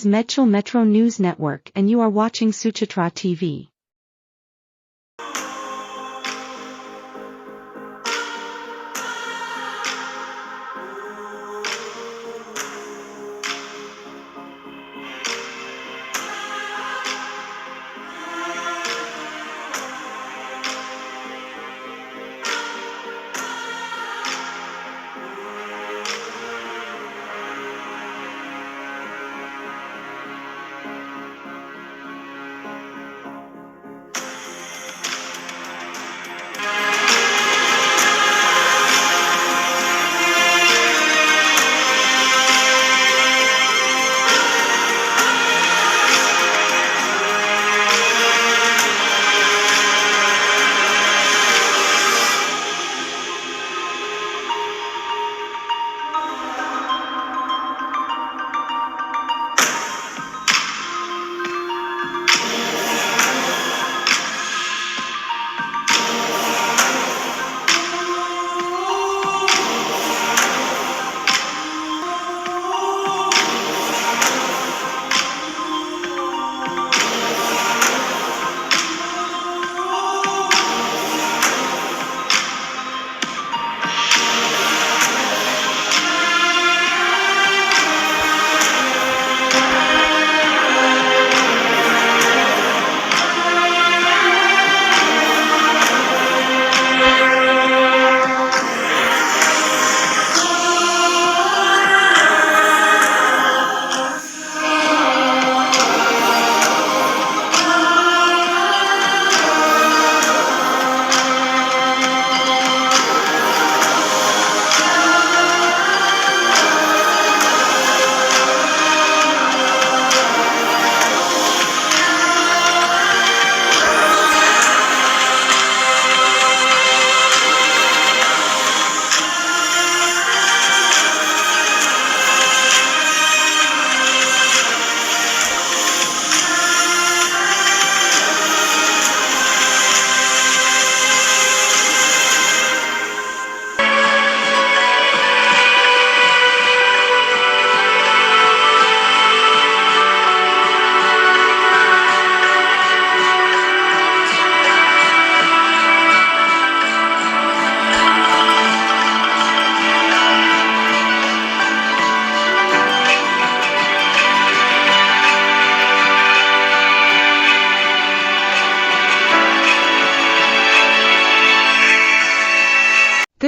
is Metro News Network and you are watching Suchitra TV.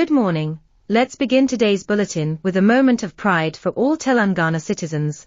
Good morning. Let's begin today's bulletin with a moment of pride for all Telangana citizens.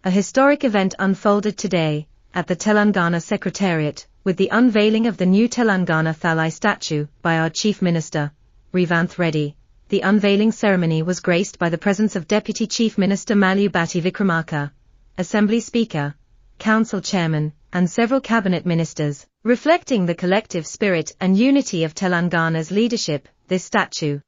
A historic event unfolded today at the Telangana Secretariat with the unveiling of the new Telangana Thalai statue by our Chief Minister, Revanth Reddy. The unveiling ceremony was graced by the presence of Deputy Chief Minister Mallu Bhatti Vikramarka, Assembly Speaker, Council Chairman, and several cabinet ministers. Reflecting the collective spirit and unity of Telangana's leadership, this statue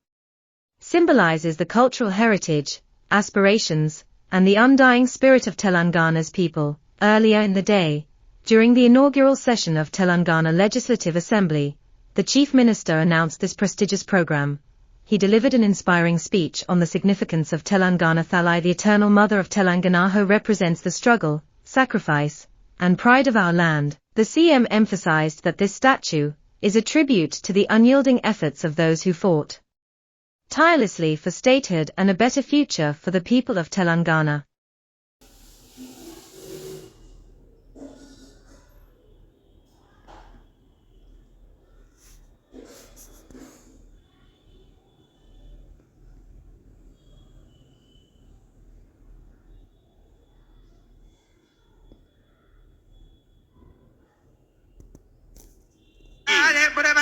symbolizes the cultural heritage, aspirations, and the undying spirit of Telangana's people. Earlier in the day, during the inaugural session of Telangana Legislative Assembly, the Chief Minister announced this prestigious program. He delivered an inspiring speech on the significance of Telangana Thalai, the eternal mother of Telangana, who represents the struggle, sacrifice, and pride of our land. The CM emphasized that this statue is a tribute to the unyielding efforts of those who fought tirelessly for statehood and a better future for the people of Telangana.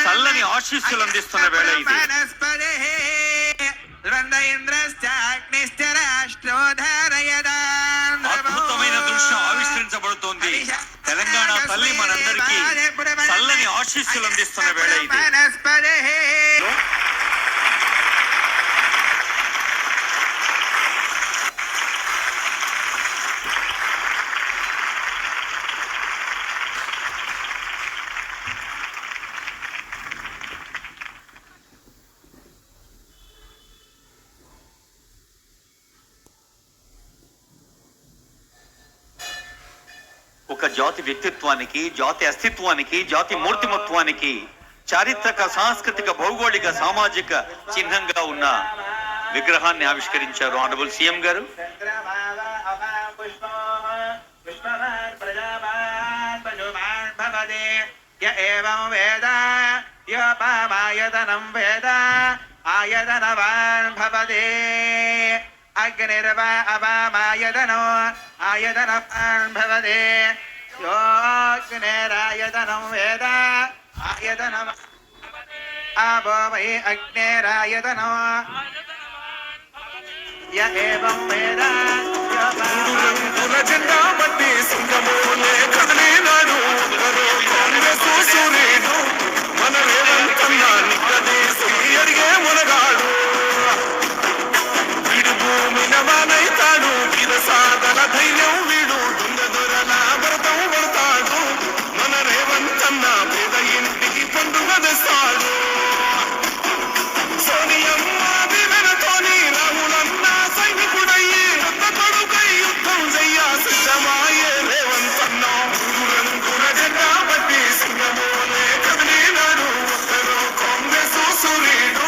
చల్లని ఆశీస్సులు అందిస్తున్న వేళ ఇది. అద్భుతమైన దృశ్యం ఆవిష్కరించబడుతోంది. తెలంగాణ తల్లి మనందరికీ చల్లని ఆశీస్సులు అందిస్తున్న వేళ ఇది. ఒక జాతి వ్యక్తిత్వానికి, జాతి అస్తిత్వానికి, జాతి మూర్తిమత్వానికి చారిత్రక, సాంస్కృతిక, భౌగోళిక, సామాజిక చిహ్నంగా ఉన్న విగ్రహాన్ని ఆవిష్కరించారు ఆనరబుల్ సీఎం గారు. అగ్నిర్వామాయదనో ఆయదనపాన్ భవదే యోగ్నేరాయదనం వేద ఆయదనం ఆవో వై అగ్నేరాయదనో య ఏవం వేద రంగుల జెండా బట్టి సింగమోలే కదిలినాడు కాంగ్రెస్ సూర్యుడు మన రేవంతన్న నిక్కదేసి అడిగే మునగాడు వీడు భూమి నవానైతాడు వీర సాధన ధైర్యం వీడు దొంగ దొరల భరతం పడతాడు మన రేవంతన్న పేద ఇంటికి పండుగ తెస్తాడు సోనియమ్మ దివెనతోని రాహులన్న సైనికుడయ్యి పెద్ద కొడుకై యుద్ధం చెయ్య సిద్ధమాయే రేవంతన్న రంగుల జెండా బట్టి సింగమోలే కదిలినాడు ఒక్కరో కాంగ్రెస్ సూర్యుడు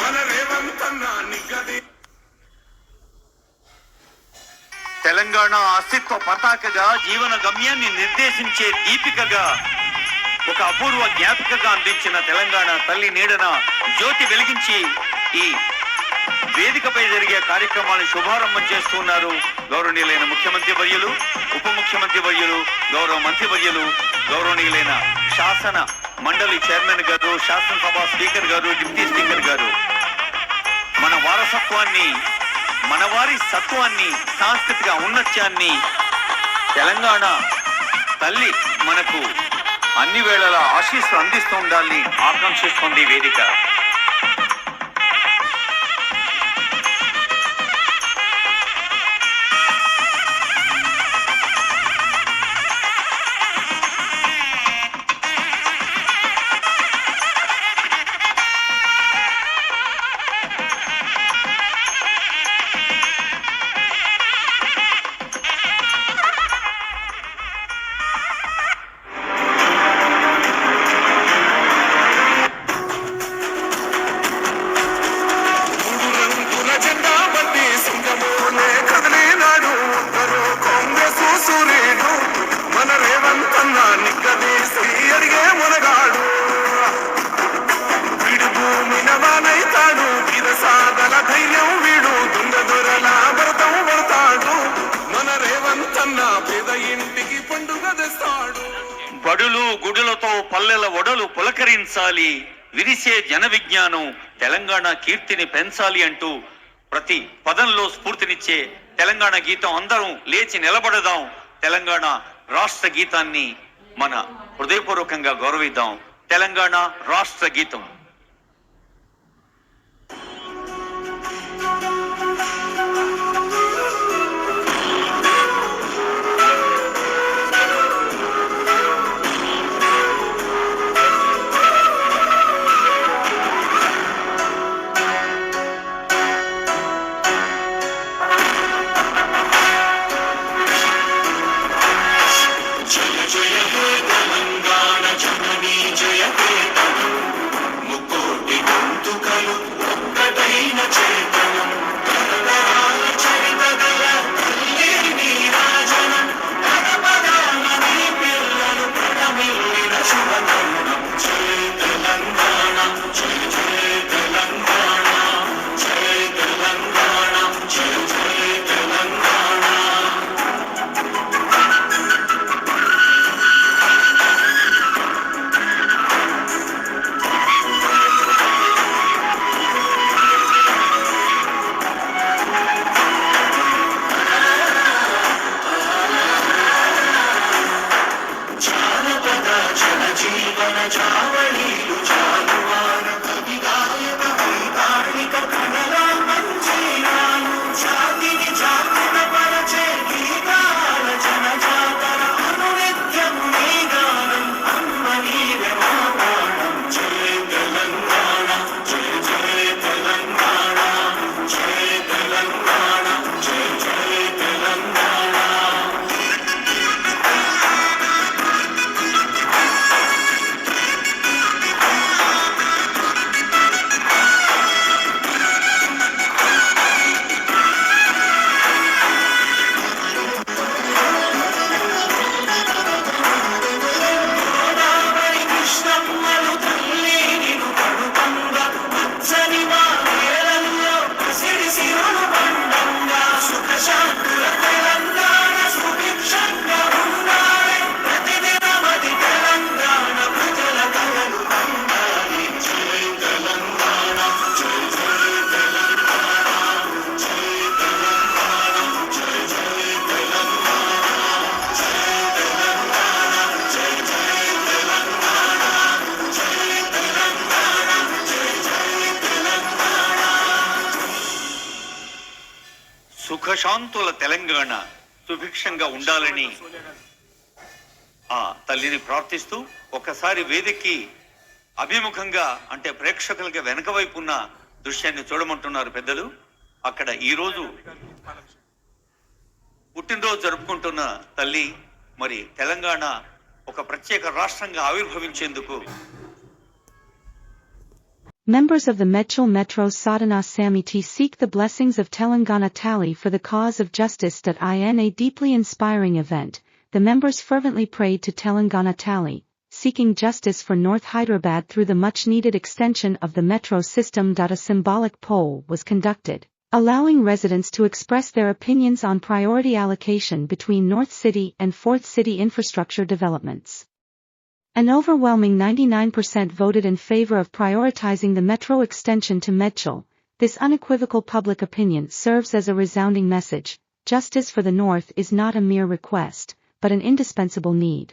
మన రేవంతన్న నిగ్గది. తెలంగాణ అస్తిత్వ పతాకగా, జీవన గమ్యాన్ని నిర్దేశించే దీపికగా, ఒక అపూర్వ జ్ఞాపికగా అందించిన తెలంగాణ తల్లి నీడన జ్యోతి వెలిగించి ఈ వేదికపై జరిగే కార్యక్రమాలను శుభారంభం చేస్తున్నారు గౌరవనీయులైన ముఖ్యమంత్రి వర్యులు, ఉప ముఖ్యమంత్రి వర్యులు, గౌరవ మంత్రి వర్యులు, గౌరవనీయులైన శాసన మండలి చైర్మన్ గారు, శాసనసభ స్పీకర్ గారు, డిప్యూటీ స్పీకర్ గారు. మన వారసత్వాన్ని, మన వారి సత్వాన్ని, సాంస్కృతిక ఔన్నత్యాన్ని తెలంగాణ తల్లి మనకు అన్ని వేళలా ఆశీస్సులు అందిస్తూ ఉండాలని ఆకాంక్షిస్తోంది వేదిక. బడులు గుడులతో పల్లెల ఒడలు పులకరించాలి, విరిసే జన విజ్ఞానం తెలంగాణ కీర్తిని పెంచాలి అంటూ ప్రతి పదంలో స్ఫూర్తినిచ్చే తెలంగాణ గీతం అందరం లేచి నిలబడదాం. తెలంగాణ రాష్ట్ర గీతాన్ని మన హృదయపూర్వకంగా గౌరవిద్దాం. తెలంగాణ రాష్ట్ర గీతం. సుఖశాంతుల తెలంగాణ సుభిక్షంగా ఉండాలని ఆ తల్లిని ప్రార్థిస్తూ ఒకసారి వేదికకి అభిముఖంగా అంటే ప్రేక్షకులకి వెనక వైపు ఉన్న దృశ్యాన్ని చూడమంటున్నారు పెద్దలు. అక్కడ ఈ రోజు పుట్టినరోజు జరుపుకుంటున్న తల్లి మరి తెలంగాణ ఒక ప్రత్యేక రాష్ట్రంగా ఆవిర్భవించేందుకు Members of the Medchal Metro Sadhana Samiti seek the blessings of Telangana Tally for the cause of justice. In a deeply inspiring event, the members fervently prayed to Telangana Tally, seeking justice for North Hyderabad through the much-needed extension of the metro system. A symbolic poll was conducted, allowing residents to express their opinions on priority allocation between North City and Fourth City infrastructure developments. An overwhelming 99% voted in favor of prioritizing the metro extension to Medchal. This unequivocal public opinion serves as a resounding message: justice for the North is not a mere request, but an indispensable need.